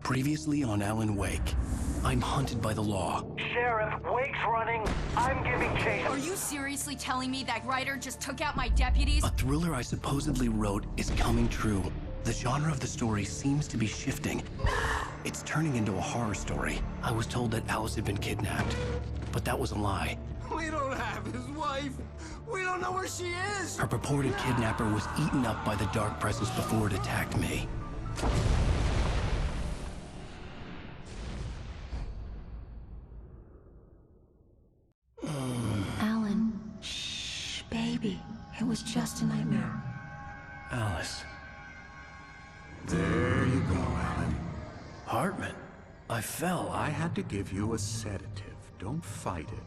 Previously on Alan Wake, I'm hunted by the law. Sheriff, Wake's running. I'm giving chase. Are you seriously telling me that writer just took out my deputies? A thriller I supposedly wrote is coming true. The genre of the story seems to be shifting. It's turning into a horror story. I was told that Alice had been kidnapped, but that was a lie. We don't have his wife. We don't know where she is. Her purported kidnapper was eaten up by the dark presence before it attacked me. Alan, shh, baby. It was just a nightmare. Alice. There you go, Alan. Hartman. I fell. I had to give you a sedative. Don't fight it.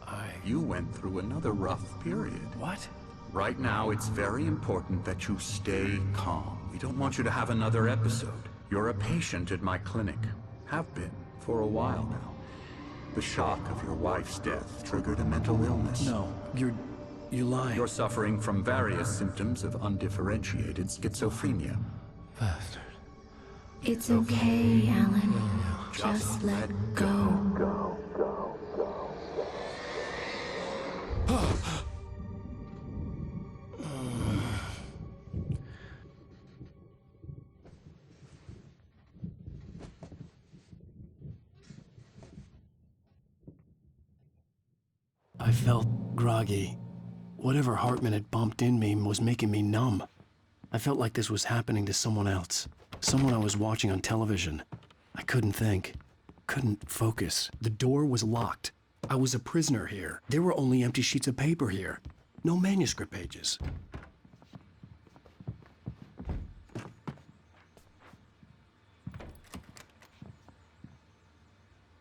You went through another rough period. What? Right now, it's very important that you stay calm. We don't want you to have another episode. You're a patient at my clinic. Have been for a while now. The shock of your wife's death triggered a mental illness. No, you're lying. You're suffering from various symptoms of undifferentiated schizophrenia. Bastard. It's okay, Alan. Just let go. I felt groggy. Whatever Hartman had bumped in me was making me numb. I felt like this was happening to someone else. Someone I was watching on television. I couldn't think. Couldn't focus. The door was locked. I was a prisoner here. There were only empty sheets of paper here. No manuscript pages.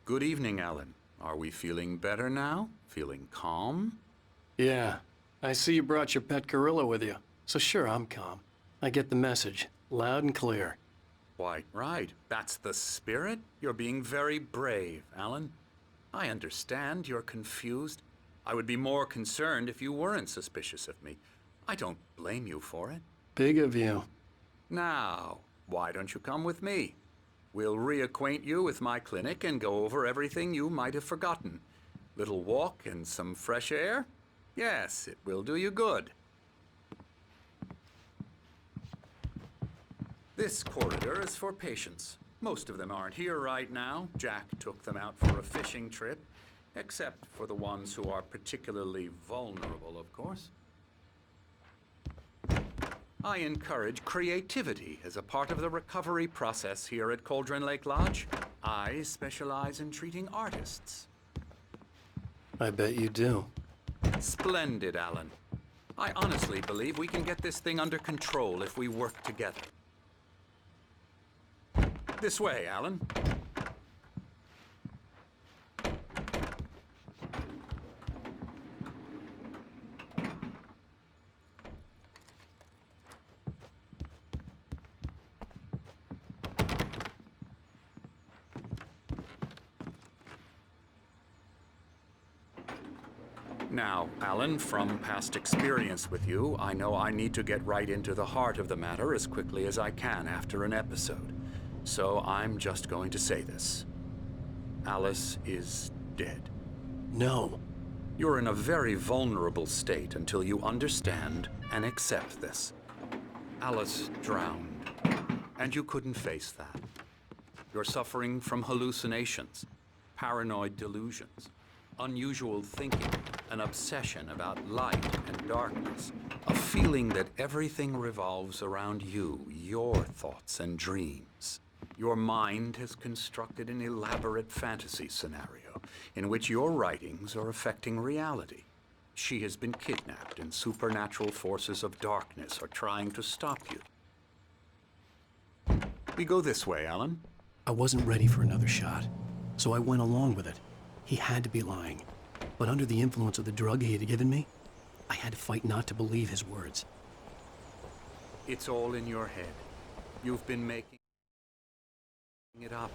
Good evening, Alan. Are we feeling better now? Feeling calm? Yeah. I see you brought your pet gorilla with you. So sure, I'm calm. I get the message. Loud and clear. Why, right. That's the spirit. You're being very brave, Alan. I understand you're confused. I would be more concerned if you weren't suspicious of me. I don't blame you for it. Big of you. Now, why don't you come with me? We'll reacquaint you with my clinic and go over everything you might have forgotten. Little walk and some fresh air? Yes, it will do you good. This corridor is for patients. Most of them aren't here right now. Jack took them out for a fishing trip, except for the ones who are particularly vulnerable, of course. I encourage creativity as a part of the recovery process here at Cauldron Lake Lodge. I specialize in treating artists. I bet you do. Splendid, Alan. I honestly believe we can get this thing under control if we work together. This way, Alan. Now, Alan, from past experience with you, I know I need to get right into the heart of the matter as quickly as I can after an episode. So I'm just going to say this. Alice is dead. No. You're in a very vulnerable state until you understand and accept this. Alice drowned, and you couldn't face that. You're suffering from hallucinations, paranoid delusions, unusual thinking, an obsession about light and darkness, a feeling that everything revolves around you, your thoughts and dreams. Your mind has constructed an elaborate fantasy scenario in which your writings are affecting reality. She has been kidnapped and supernatural forces of darkness are trying to stop you. We go this way, Alan. I wasn't ready for another shot, so I went along with it. He had to be lying. But under the influence of the drug he had given me, I had to fight not to believe his words. It's all in your head. You've been making it up.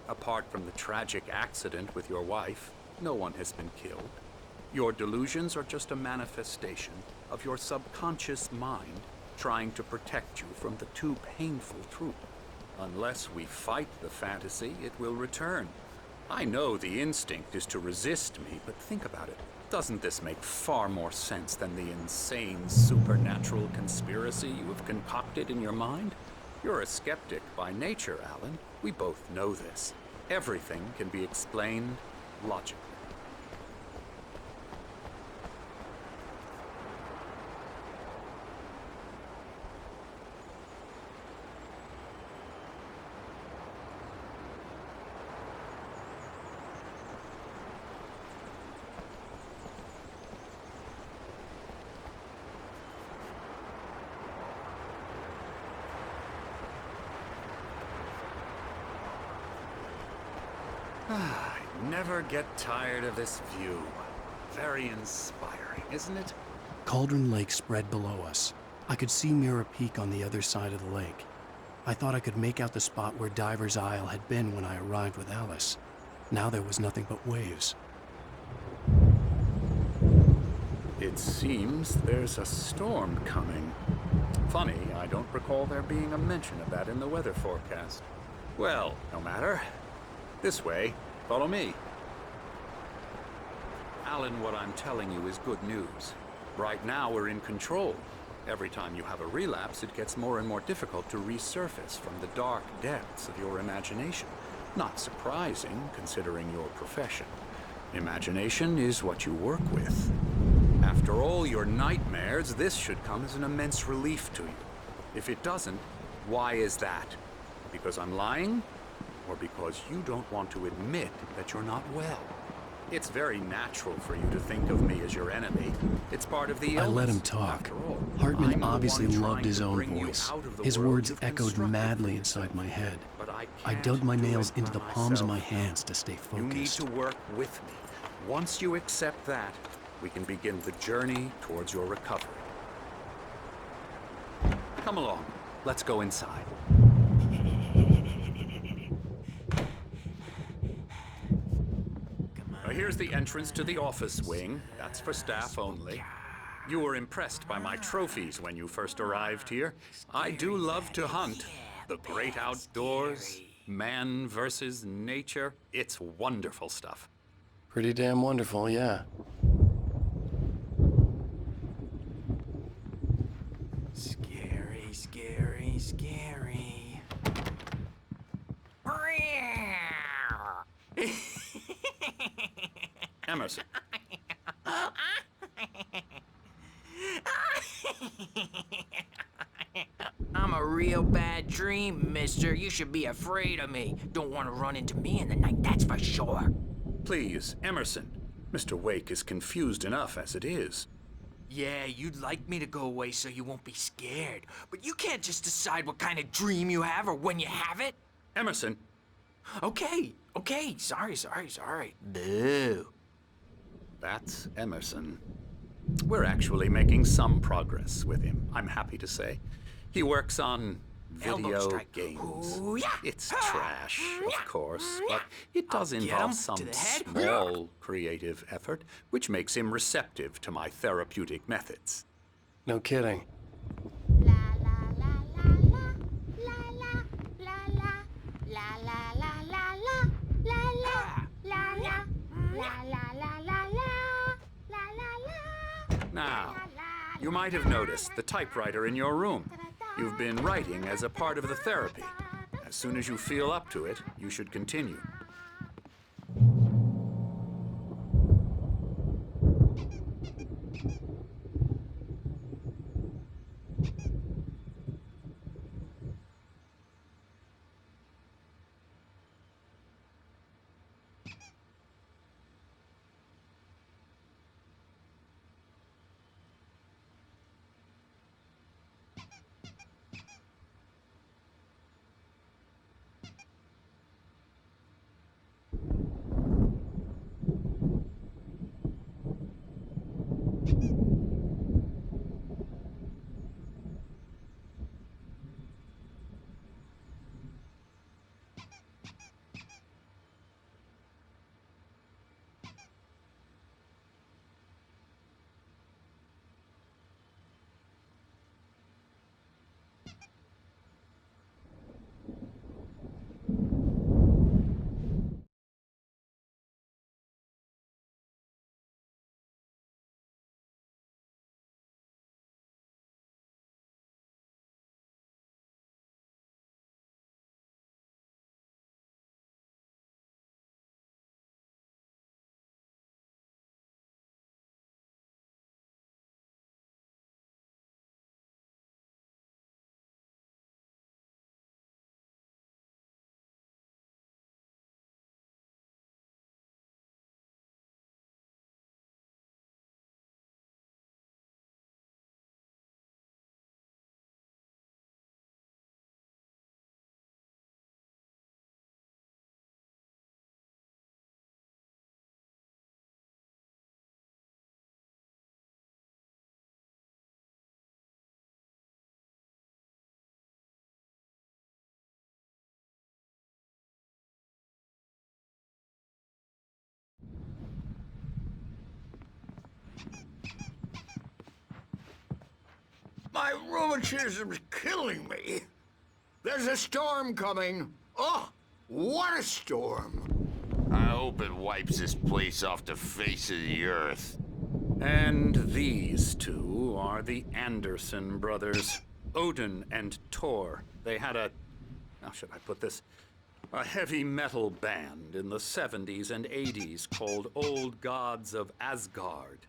Apart from the tragic accident with your wife, no one has been killed. Your delusions are just a manifestation of your subconscious mind trying to protect you from the too painful truth. Unless we fight the fantasy, it will return. I know the instinct is to resist me, but think about it. Doesn't this make far more sense than the insane supernatural conspiracy you have concocted in your mind? You're a skeptic by nature, Alan. We both know this. Everything can be explained logically. I never get tired of this view. Very inspiring, isn't it? Cauldron Lake spread below us. I could see Mirror Peak on the other side of the lake. I thought I could make out the spot where Diver's Isle had been when I arrived with Alice. Now there was nothing but waves. It seems there's a storm coming. Funny, I don't recall there being a mention of that in the weather forecast. Well, no matter. This way. Follow me. Alan, what I'm telling you is good news. Right now, we're in control. Every time you have a relapse, it gets more and more difficult to resurface from the dark depths of your imagination. Not surprising, considering your profession. Imagination is what you work with. After all your nightmares, this should come as an immense relief to you. If it doesn't, why is that? Because I'm lying? Or because you don't want to admit that you're not well? It's very natural for you to think of me as your enemy. It's part of the illness. I let him talk. After all, Hartman I'm the obviously one loved trying his to own bring you voice. out of the His world words you've echoed constructed madly for inside yourself. my head. But I I can't dug my do nails it into the by palms of my myself. hands to stay You need focused. to work with me. Once you accept that, we can begin the journey towards your recovery. Come along. Let's go inside. Now, here's the entrance to the office wing. That's for staff only. You were impressed by my trophies when you first arrived here. I do love to hunt. The great outdoors, man versus nature. It's wonderful stuff. Pretty damn wonderful, yeah. Scary, scary, scary. Emerson. I'm a real bad dream, mister. You should be afraid of me. Don't want to run into me in the night, that's for sure. Please, Emerson. Mr. Wake is confused enough as it is. Yeah, you'd like me to go away so you won't be scared. But you can't just decide what kind of dream you have or when you have it. Emerson. Okay, sorry. Boo. That's Emerson. We're actually making some progress with him, I'm happy to say. He works on Elbow video strike. games. Ooh, yeah. It's trash, of course, but it does I'll get involve him some to the head. small creative effort, which makes him receptive to my therapeutic methods. No kidding. Now, you might have noticed the typewriter in your room. You've been writing as a part of the therapy. As soon as you feel up to it, you should continue. My rheumatism's killing me. There's a storm coming. Oh, what a storm. I hope it wipes this place off the face of the earth. And these two are the Anderson brothers, Odin and Thor. They had a, how should I put this? A heavy metal band in the 70s and 80s called Old Gods of Asgard.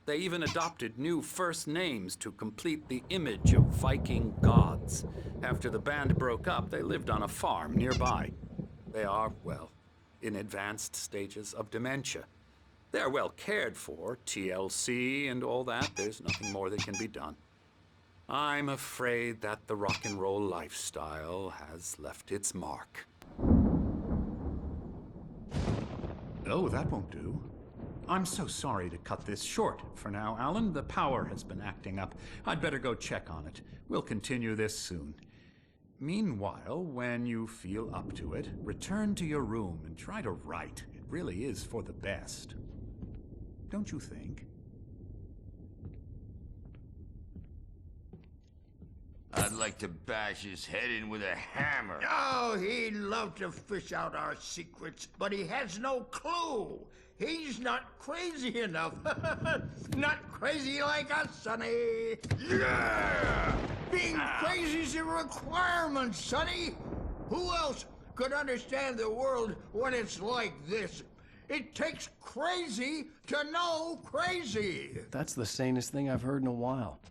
They even adopted new first names to complete the image of Viking gods. After the band broke up, they lived on a farm nearby. They are, well, in advanced stages of dementia. They're well cared for, TLC and all that. There's nothing more that can be done. I'm afraid that the rock and roll lifestyle has left its mark. Oh, that won't do. I'm so sorry to cut this short. For now, Alan, the power has been acting up. I'd better go check on it. We'll continue this soon. Meanwhile, when you feel up to it, return to your room and try to write. It really is for the best. Don't you think? I'd like to bash his head in with a hammer. Oh, he'd love to fish out our secrets, but he has no clue. He's not crazy enough. Not crazy like us, Sonny. Yeah! Being crazy's a requirement, Sonny. Who else could understand the world when it's like this? It takes crazy to know crazy. That's the sanest thing I've heard in a while.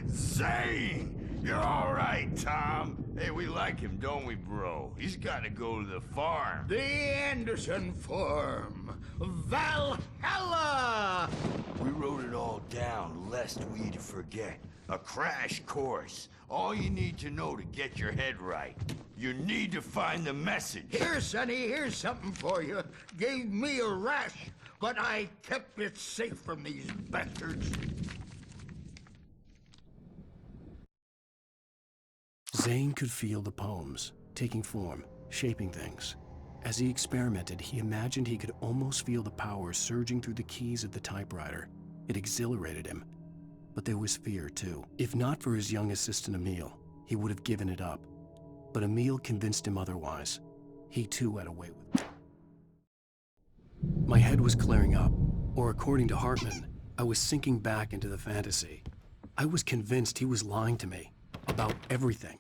Zane! You're all right, Tom. Hey, we like him, don't we, bro? He's got to go to the farm. The Anderson Farm. Valhalla! We wrote it all down, lest we forget. A crash course. All you need to know to get your head right. You need to find the message. Here, Sonny, here's something for you. Gave me a rash, but I kept it safe from these bastards. Zane could feel the poems, taking form, shaping things. As he experimented, he imagined he could almost feel the power surging through the keys of the typewriter. It exhilarated him. But there was fear, too. If not for his young assistant Emil, he would have given it up. But Emil convinced him otherwise. He too had a way with it. My head was clearing up, or according to Hartman, I was sinking back into the fantasy. I was convinced he was lying to me about everything.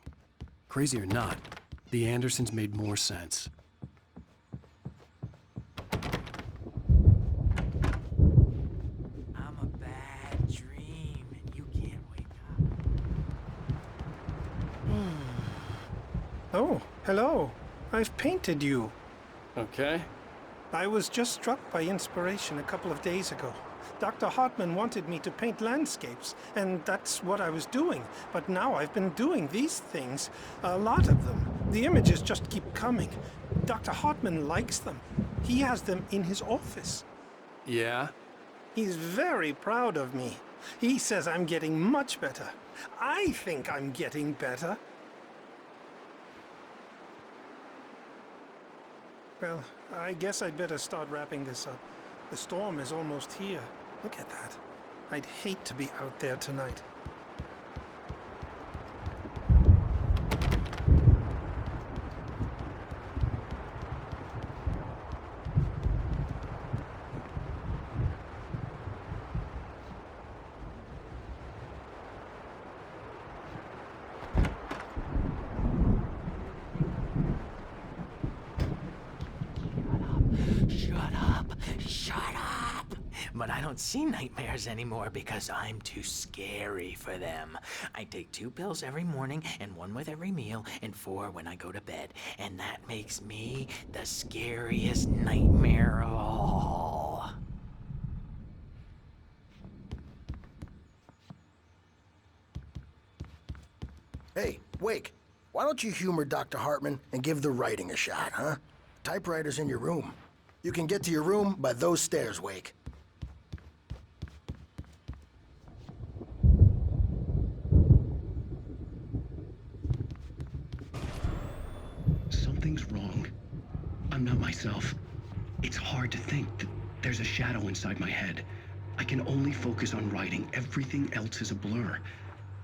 Crazy or not, the Andersons made more sense. I'm a bad dream, and you can't wake up. Oh, hello. I've painted you. Okay. I was just struck by inspiration a couple of days ago. Dr. Hartman wanted me to paint landscapes, and that's what I was doing. But now I've been doing these things, a lot of them. The images just keep coming. Dr. Hartman likes them. He has them in his office. Yeah? He's very proud of me. He says I'm getting much better. I think I'm getting better. Well, I guess I'd better start wrapping this up. The storm is almost here. Look at that. I'd hate to be out there tonight. Shut up! But I don't see nightmares anymore because I'm too scary for them. I take 2 pills every morning and 1 with every meal and 4 when I go to bed. And that makes me the scariest nightmare of all. Hey, Wake, why don't you humor Dr. Hartman and give the writing a shot, huh? Typewriter's in your room. You can get to your room by those stairs, Wake. Something's wrong. I'm not myself. It's hard to think that there's a shadow inside my head. I can only focus on writing. Everything else is a blur.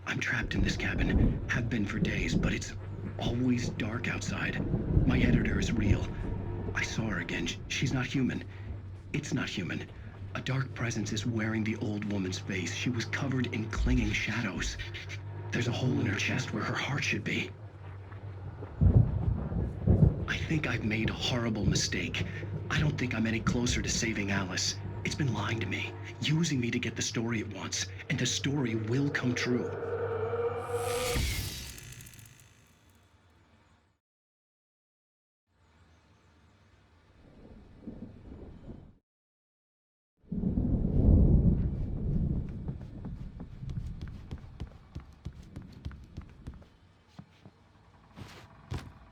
I'm trapped in this cabin. Have been for days, but it's always dark outside. My editor is real. I saw her again. She's not human. It's not human. A dark presence is wearing the old woman's face. She was covered in clinging shadows. There's a hole in her chest where her heart should be. I think I've made a horrible mistake. I don't think I'm any closer to saving Alice. It's been lying to me, using me to get the story it wants, and the story will come true.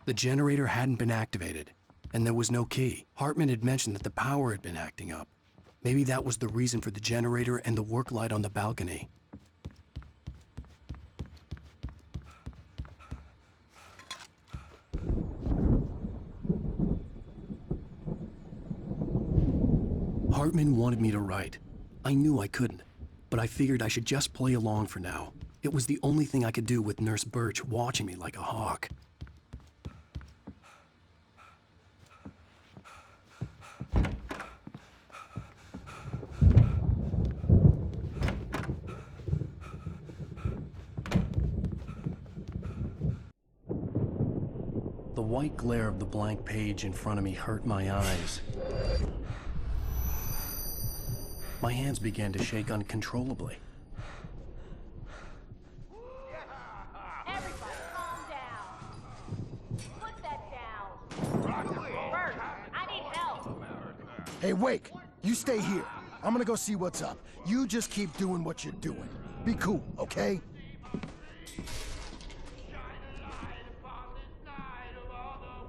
The generator hadn't been activated, and there was no key. Hartman had mentioned that the power had been acting up. Maybe that was the reason for the generator and the work light on the balcony. Hartman wanted me to write. I knew I couldn't, but I figured I should just play along for now. It was the only thing I could do with Nurse Birch watching me like a hawk. The white glare of the blank page in front of me hurt my eyes. My hands began to shake uncontrollably. Everybody, calm down. Put that down. Bert, I need help. Hey, Wake, you stay here. I'm gonna go see what's up. You just keep doing what you're doing. Be cool, okay?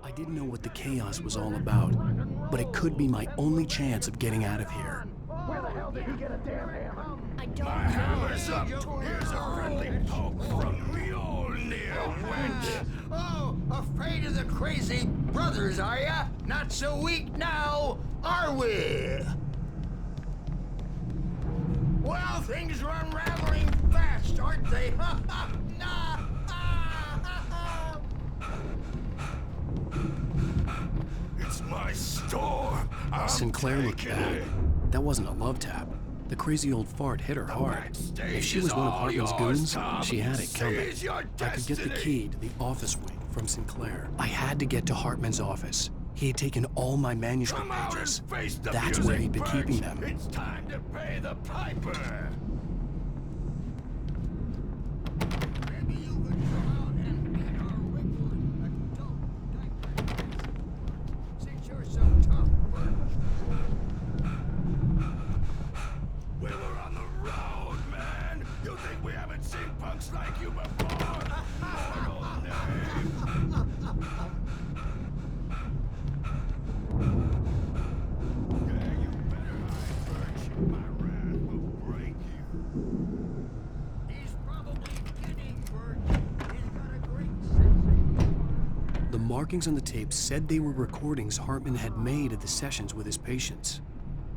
I didn't know what the chaos was all about, but it could be my only chance of getting out of here. Where the hell did he get a damn hammer? I don't know. Hammer's up. Here's a friendly poke from me old near wench. Oh, afraid of the crazy brothers, are ya? Not so weak now, are we? Well, things are unraveling fast, aren't they? Nah. It's my store. Sinclair looked bad. That wasn't a love tap. The crazy old fart hit her hard. If she was one of Hartman's goons, she had it coming. I could get the key to the office wing from Sinclair. I had to get to Hartman's office. He had taken all my manuscript pages. That's where he'd been keeping them. It's time to pay the piper. Maybe you could go out and get our regular adult diapers. Since you're so tough, We were on the road, man. You think we haven't seen punks like you before? Moral name. Yeah, you better hide, Birch. My wrath will break you. he's probably kidding, Bert. He's got a great sense of... The markings on the tape said they were recordings Hartman had made of the sessions with his patients.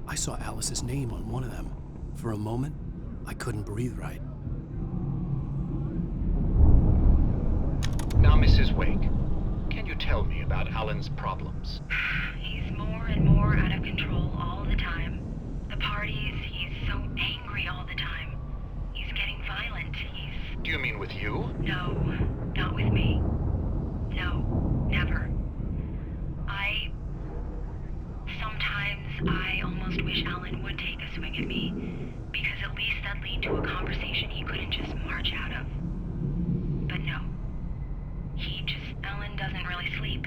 I saw Alice's name on one of them. For a moment, I couldn't breathe right. Now, Mrs. Wake, can you tell me about Alan's problems? He's more and more out of control all the time. The parties, he's so angry all the time. He's getting violent. Do you mean with you? No, not with me. No, never. Sometimes I almost wish Alan would take a swing at me, because at least that'd lead to a conversation he couldn't just march out of. But no. Alan doesn't really sleep.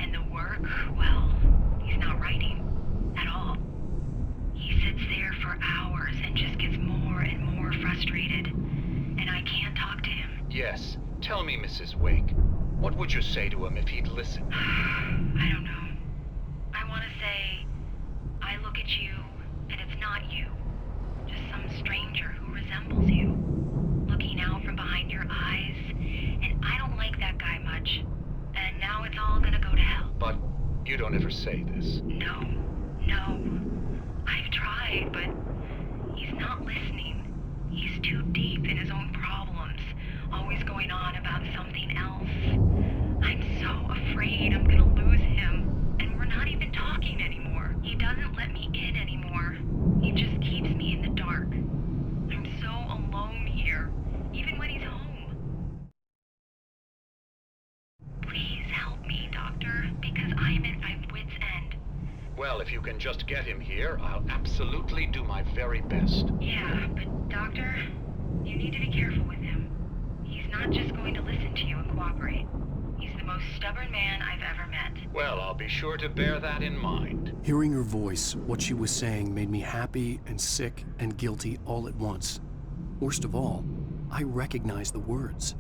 And the work, well, he's not writing at all. He sits there for hours and just gets more and more frustrated. And I can't talk to him. Yes. Tell me, Mrs. Wake. What would you say to him if he'd listen? I don't know. I want to say, I look at you, and it's not you. Just some stranger who resembles you. Looking out from behind your eyes, and I don't like that guy much. And now it's all gonna go to hell. But you don't ever say this. No. I've tried, but not listening. He's too deep in his own problems, always going on about something else. I'm so afraid I'm gonna lose him, and we're not even talking anymore. He doesn't let me in anymore. He just keeps me in the dark. I'm so alone here, even when he's home. Please help me, Doctor, because I'm at my wit's end. Well, if you can just get him here, I'll absolutely do my very best. Yeah, but Doctor, you need to be careful with him. He's not just going to listen to you and cooperate. He's the most stubborn man I've ever met. Well, I'll be sure to bear that in mind. Hearing her voice, what she was saying made me happy and sick and guilty all at once. Worst of all, I recognized the words.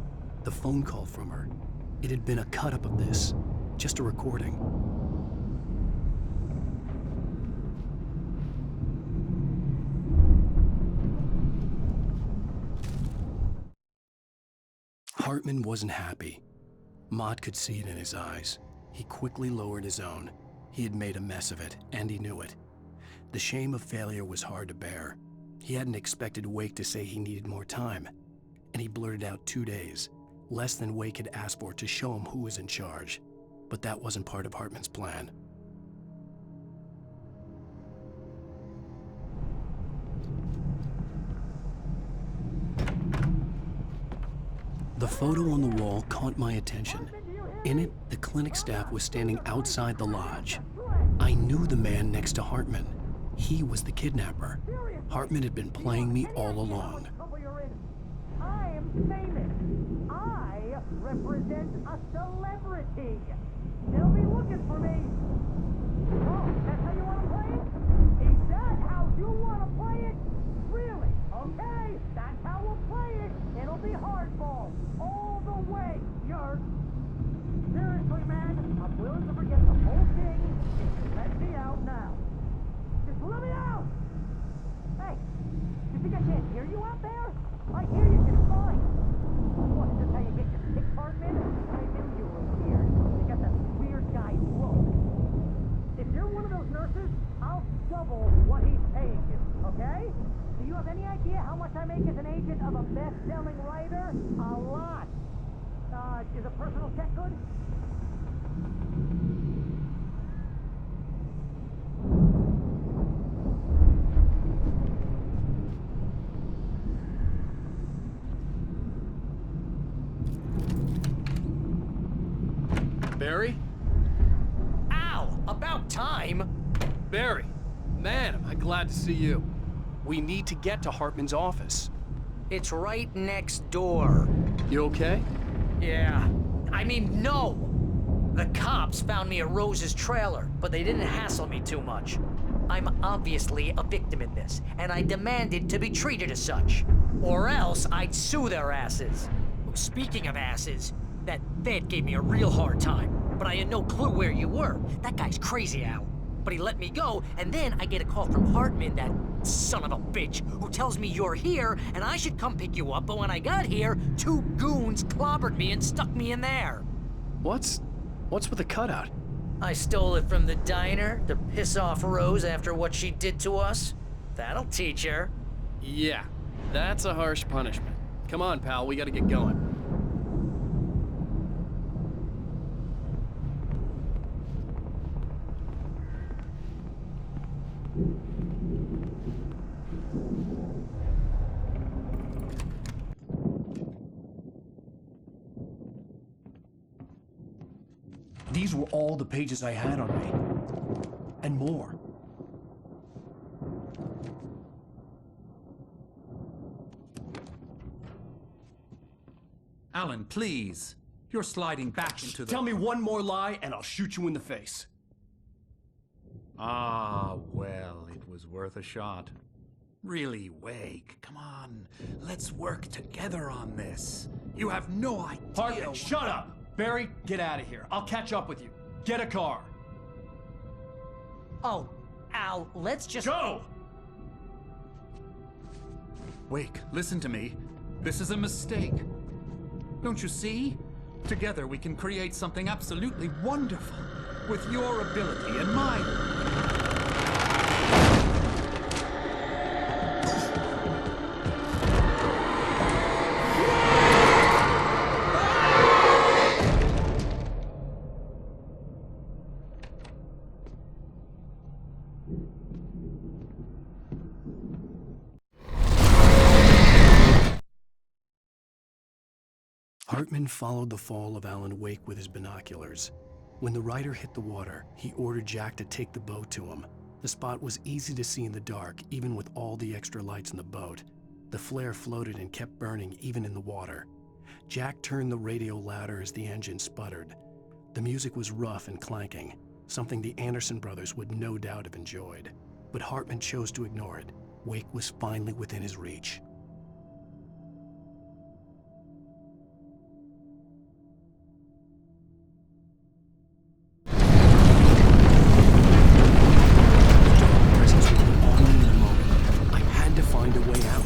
The phone call from her. It had been a cut-up of this. Just a recording. Hartman wasn't happy. Mott could see it in his eyes. He quickly lowered his own. He had made a mess of it, and he knew it. The shame of failure was hard to bear. He hadn't expected Wake to say he needed more time, and he blurted out 2 days, less than Wake had asked for to show him who was in charge. But that wasn't part of Hartman's plan. The photo on the wall caught my attention. In it, the clinic staff was standing outside the lodge. I knew the man next to Hartman. He was the kidnapper. Hartman had been playing me all along. I am famous. I represent a celebrity. They'll be looking for me. Oh, that's how you want to play it? Is that how you want to play it? Really? Okay, that's how we'll play it. It'll be hardball. All the way, yerk. Seriously, man, I'm willing to forget the whole thing if you let me out now. Just let me out! Hey, you think I can't hear you out there? I hear you just fine. What, is this how you get your stick part in? I knew you were weird. You got that weird guy look. If you're one of those nurses, I'll double what he's paying you, okay? Do you have any idea how much I make as an agent of a best-selling writer? A lot. Is a personal check good? Barry? Ow! About time! Barry! Man, am I glad to see you. We need to get to Hartman's office. It's right next door. You okay? Yeah. I mean, no! The cops found me at Rose's trailer, but they didn't hassle me too much. I'm obviously a victim in this, and I demanded to be treated as such. Or else I'd sue their asses. Speaking of asses, that vet gave me a real hard time, but I had no clue where you were. That guy's crazy, Al. But he let me go, and then I get a call from Hartman, that son of a bitch, who tells me you're here, and I should come pick you up, but when I got here, 2 goons clobbered me and stuck me in there. What's with the cutout? I stole it from the diner to piss off Rose after what she did to us. That'll teach her. Yeah, that's a harsh punishment. Come on, pal, we gotta get going. These were all the pages I had on me. And more. Alan, please. You're sliding back into the... Tell me one more lie and I'll shoot you in the face. Ah, well, it was worth a shot. Really, Wake, come on. Let's work together on this. You have no idea... Hartman, shut up! Barry, get out of here. I'll catch up with you. Get a car. Oh, Al, let's just... Go! Wake, listen to me. This is a mistake. Don't you see? Together we can create something absolutely wonderful. With your ability and mine. Hartman followed the fall of Alan Wake with his binoculars. When the rider hit the water, he ordered Jack to take the boat to him. The spot was easy to see in the dark, even with all the extra lights in the boat. The flare floated and kept burning even in the water. Jack turned the radio louder as the engine sputtered. The music was rough and clanking, something the Anderson brothers would no doubt have enjoyed. But Hartman chose to ignore it. Wake was finally within his reach. Presence would be on me in a moment. I had to find a way out.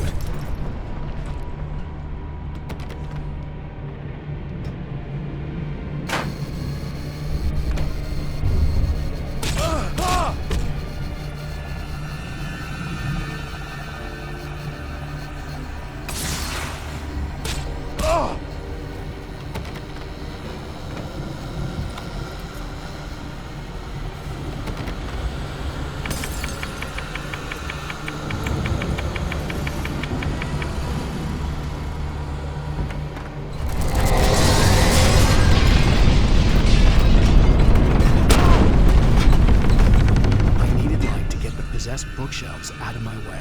Bookshelves out of my way.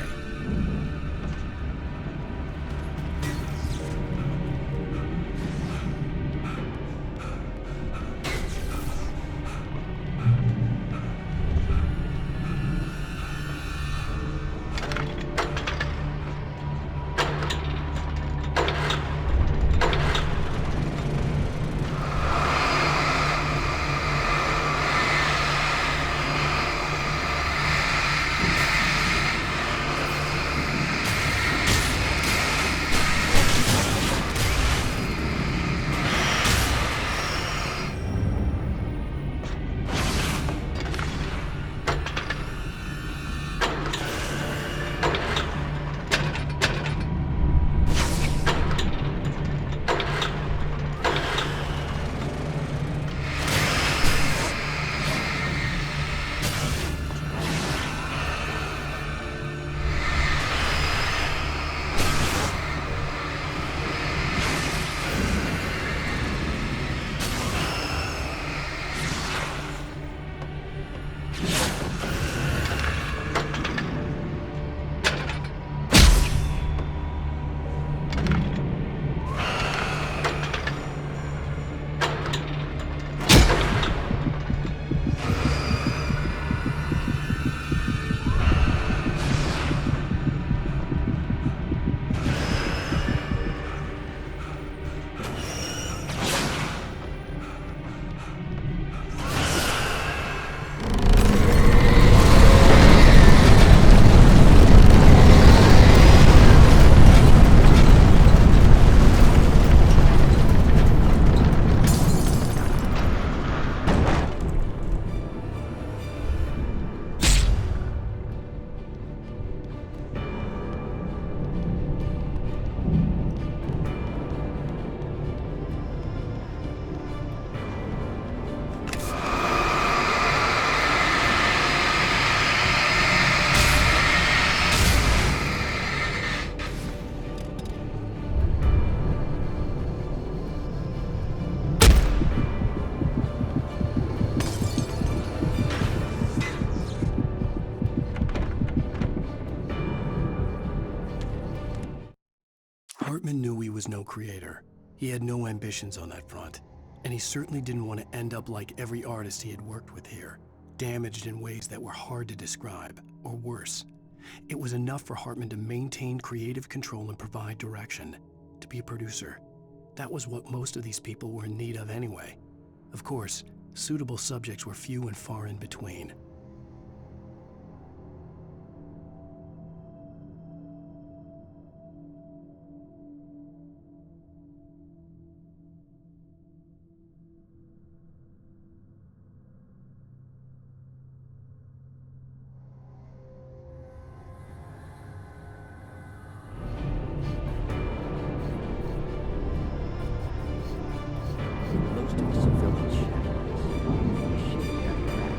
Hartman knew he was no creator. He had no ambitions on that front, and he certainly didn't want to end up like every artist he had worked with here, damaged in ways that were hard to describe, or worse. It was enough for Hartman to maintain creative control and provide direction, to be a producer. That was what most of these people were in need of anyway. Of course, suitable subjects were few and far in between. Most of the civilian shadows. Shitty at that.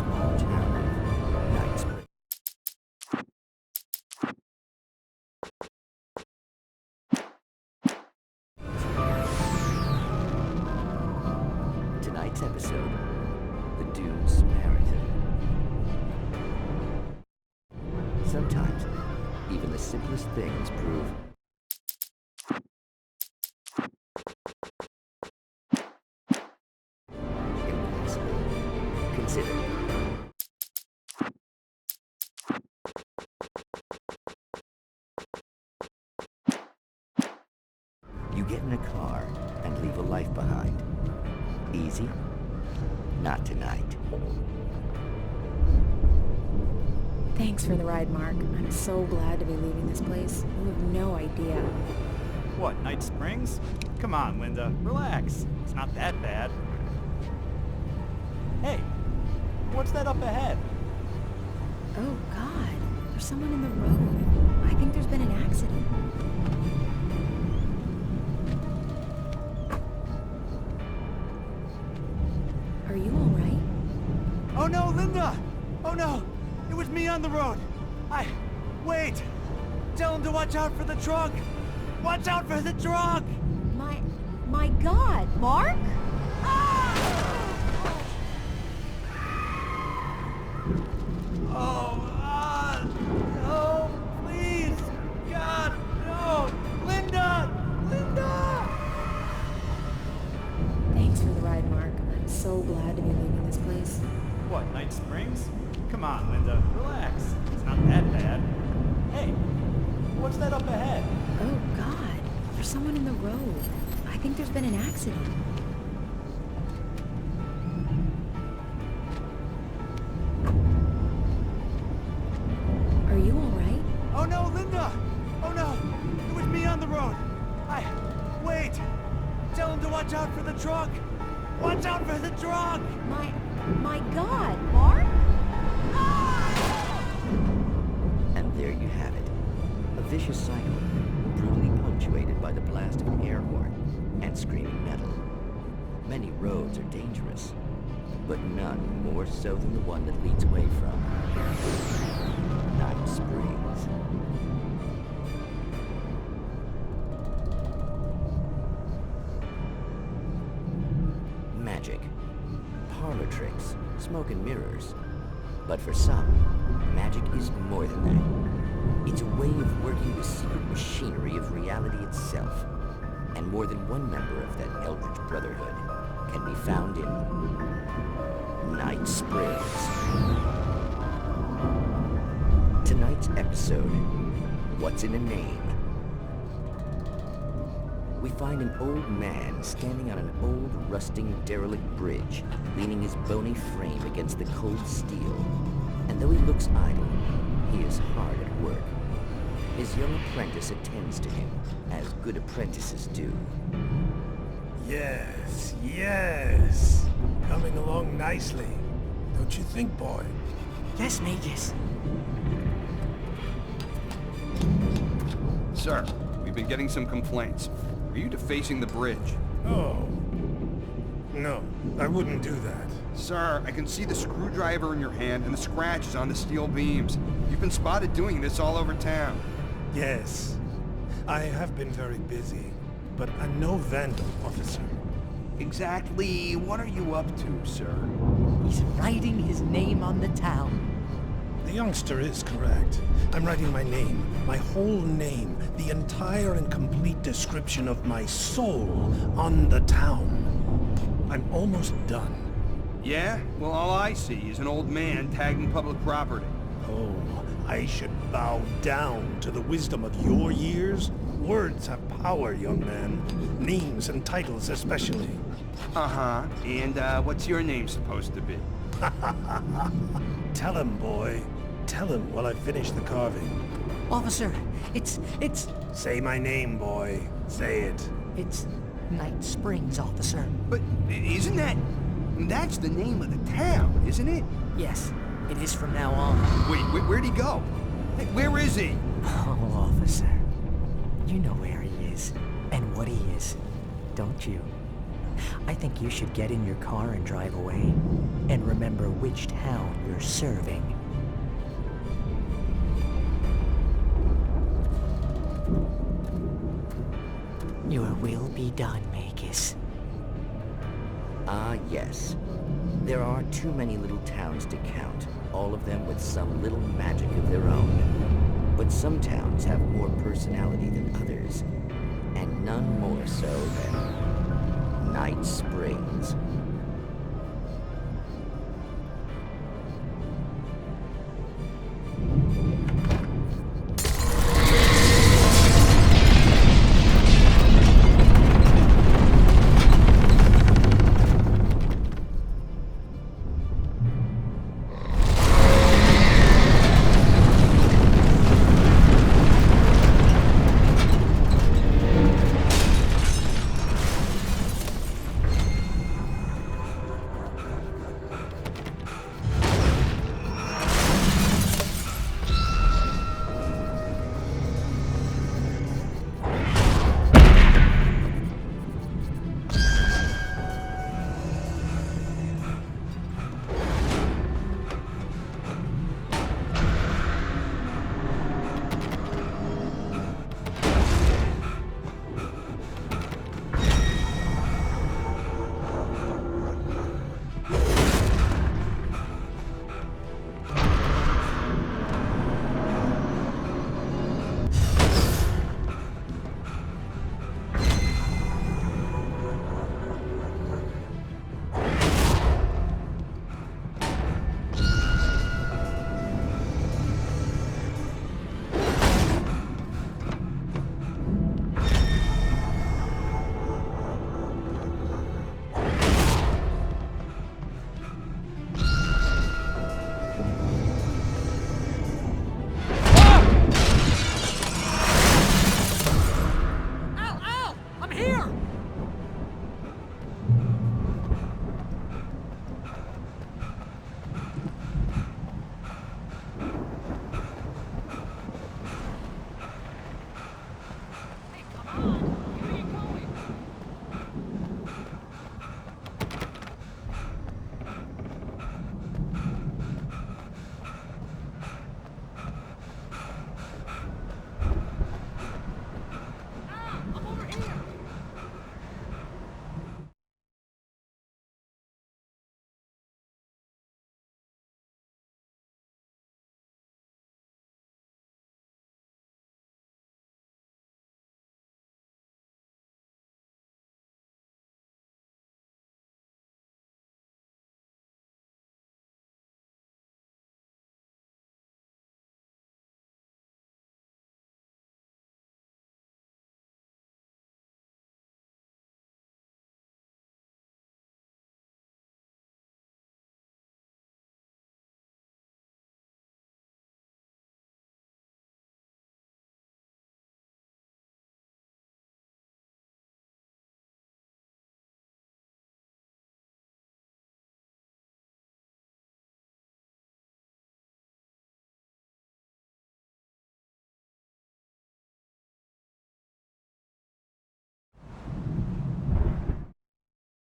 small town of Night Springs. Tonight's episode, The Dune Samaritan. Sometimes, even the simplest things prove impossible. Consider. You get in a car and leave a life behind. Easy? Not tonight. Thanks for the ride, Mark. I'm so glad to be leaving this place. You have no idea. What, Night Springs? Come on, Linda. Relax. It's not that bad. Hey, what's that up ahead? Oh, God. There's someone in the road. I think there's been an accident. Are you all right? Oh no, Linda! Oh no! It was me on the road! Wait! Tell him to watch out for the truck! Watch out for the truck! My God, Mark? No, please! God, no! Linda! Linda! Thanks for the ride, Mark. I'm so glad to be leaving this place. What, Night Springs? Come on, Linda. Relax. It's not that bad. Hey, what's that up ahead? Oh, God. There's someone in the road. I think there's been an accident. Are you all right? Oh no, Linda! Oh no! It was me on the road! Wait! Tell him to watch out for the truck! Watch out for the truck! My God, Mark? And there you have it. A vicious cycle, brutally punctuated by the blast of an air horn and screaming metal. Many roads are dangerous, but none more so than the one that leads away from Night Springs. Magic, parlor tricks, smoke and mirrors. But for some, magic is more than that. It's a way of working the secret machinery of reality itself. And more than one member of that eldritch brotherhood can be found in Night Springs. Tonight's episode, What's in a Name? We find an old man standing on an old, rusting, derelict bridge, leaning his bony frame against the cold steel. And though he looks idle, he is hard at work. His young apprentice attends to him, as good apprentices do. Yes, yes. Coming along nicely. Don't you think, boy? Yes, Magus. Sir, we've been getting some complaints. Are you defacing the bridge? Oh. No, I wouldn't do that. Sir, I can see the screwdriver in your hand and the scratches on the steel beams. You've been spotted doing this all over town. Yes. I have been very busy, but I'm no vandal, officer. Exactly what are you up to, sir? He's writing his name on the town. The youngster is correct. I'm writing my name, my whole name, the entire and complete description of my soul on the town. I'm almost done. Yeah? Well, all I see is an old man tagging public property. Oh, I should bow down to the wisdom of your years? Words have power, young man. Names and titles especially. Uh-huh. And, what's your name supposed to be? Tell him, boy. Tell him while I finish the carving. Officer, it's... Say my name, boy. Say it. It's Night Springs, officer. But isn't that... That's the name of the town, isn't it? Yes, it is from now on. Wait, where'd he go? Hey, where is he? Oh, officer. You know where he is, and what he is, don't you? I think you should get in your car and drive away. And remember which town you're serving. Your will be done, Magus. Ah, yes. There are too many little towns to count, all of them with some little magic of their own. But some towns have more personality than others, and none more so than Night Springs.